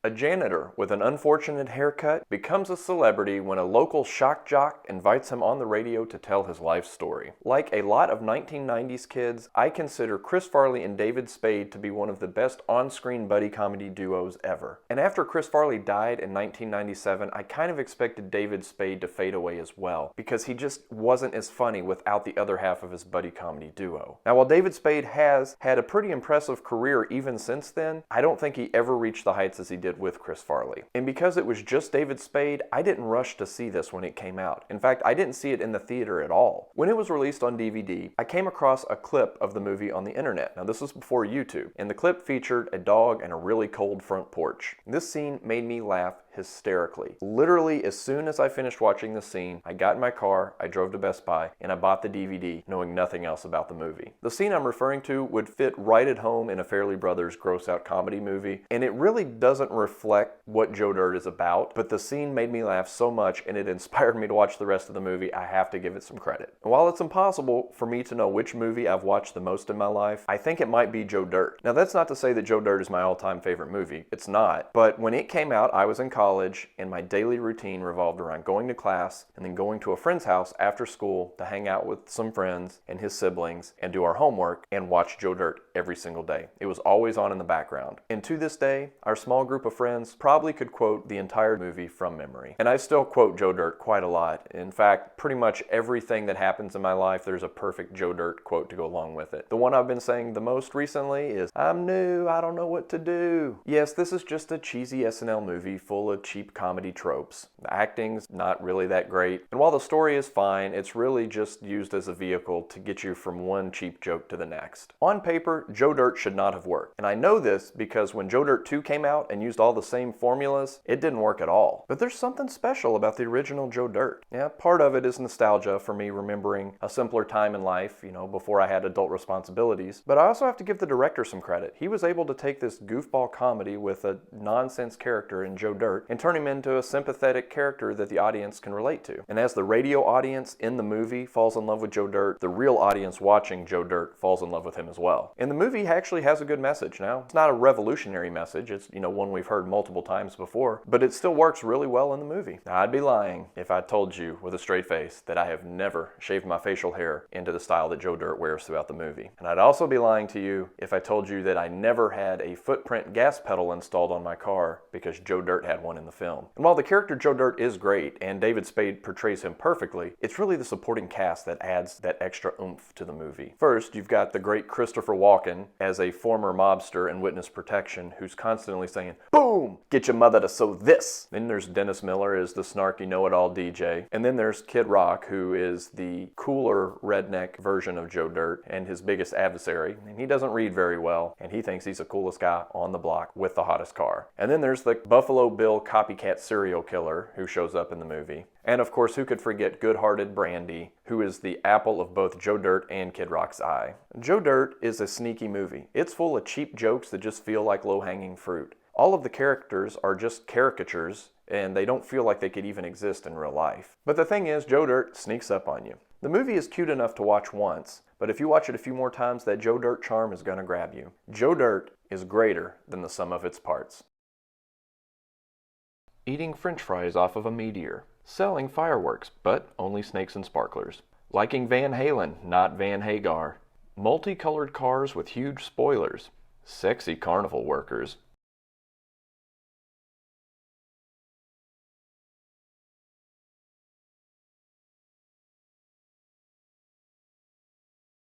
A janitor with an unfortunate haircut becomes a celebrity when a local shock jock invites him on the radio to tell his life story. Like a lot of 1990s kids, I consider Chris Farley and David Spade to be one of the best on-screen buddy comedy duos ever. And after Chris Farley died in 1997, I kind of expected David Spade to fade away as well, because he just wasn't as funny without the other half of his buddy comedy duo. Now, while David Spade has had a pretty impressive career even since then, I don't think he ever reached the heights as he did with Chris Farley. And because it was just David Spade, I didn't rush to see this when it came out. In fact, I didn't see it in the theater at all. When it was released on DVD, I came across a clip of the movie on the internet. Now, this was before YouTube, and the clip featured a dog and a really cold front porch. This scene made me laugh hysterically. Literally, as soon as I finished watching the scene, I got in my car, I drove to Best Buy, and I bought the DVD, knowing nothing else about the movie. The scene I'm referring to would fit right at home in a Farrelly Brothers gross-out comedy movie, and it really doesn't reflect what Joe Dirt is about, but the scene made me laugh so much and it inspired me to watch the rest of the movie. I have to give it some credit. And while it's impossible for me to know which movie I've watched the most in my life, I think it might be Joe Dirt. Now, that's not to say that Joe Dirt is my all-time favorite movie. It's not. But when it came out, I was in college, and my daily routine revolved around going to class and then going to a friend's house after school to hang out with some friends and his siblings and do our homework and watch Joe Dirt every single day. It was always on in the background. And to this day, our small group of friends probably could quote the entire movie from memory. And I still quote Joe Dirt quite a lot. In fact, pretty much everything that happens in my life, there's a perfect Joe Dirt quote to go along with it. The one I've been saying the most recently is, "I'm new, I don't know what to do." Yes, this is just a cheesy SNL movie full of cheap comedy tropes. The acting's not really that great, and while the story is fine, it's really just used as a vehicle to get you from one cheap joke to the next. On paper, Joe Dirt should not have worked, and I know this because when Joe Dirt 2 came out and used all the same formulas, it didn't work at all. But there's something special about the original Joe Dirt. Yeah, part of it is nostalgia for me remembering a simpler time in life, before I had adult responsibilities, but I also have to give the director some credit. He was able to take this goofball comedy with a nonsense character in Joe Dirt and turn him into a sympathetic character that the audience can relate to. And as the radio audience in the movie falls in love with Joe Dirt, the real audience watching Joe Dirt falls in love with him as well. And the movie actually has a good message. Now, it's not a revolutionary message. It's, one we've heard multiple times before, but it still works really well in the movie. Now, I'd be lying if I told you with a straight face that I have never shaved my facial hair into the style that Joe Dirt wears throughout the movie. And I'd also be lying to you if I told you that I never had a footprint gas pedal installed on my car because Joe Dirt had one in the film. And while the character Joe Dirt is great and David Spade portrays him perfectly, it's really the supporting cast that adds that extra oomph to the movie. First, you've got the great Christopher Walken as a former mobster in witness protection who's constantly saying, "Boom! Get your mother to sew this!" Then there's Dennis Miller as the snarky know-it-all DJ. And then there's Kid Rock, who is the cooler redneck version of Joe Dirt and his biggest adversary. And he doesn't read very well, and he thinks he's the coolest guy on the block with the hottest car. And then there's the Buffalo Bill copycat serial killer who shows up in the movie. And of course, who could forget good-hearted Brandy, who is the apple of both Joe Dirt and Kid Rock's eye. Joe Dirt is a sneaky movie. It's full of cheap jokes that just feel like low-hanging fruit. All of the characters are just caricatures, and they don't feel like they could even exist in real life. But the thing is, Joe Dirt sneaks up on you. The movie is cute enough to watch once, but if you watch it a few more times, that Joe Dirt charm is gonna grab you. Joe Dirt is greater than the sum of its parts. Eating French fries off of a meteor. Selling fireworks, but only snakes and sparklers. Liking Van Halen, not Van Hagar. Multicolored cars with huge spoilers. Sexy carnival workers.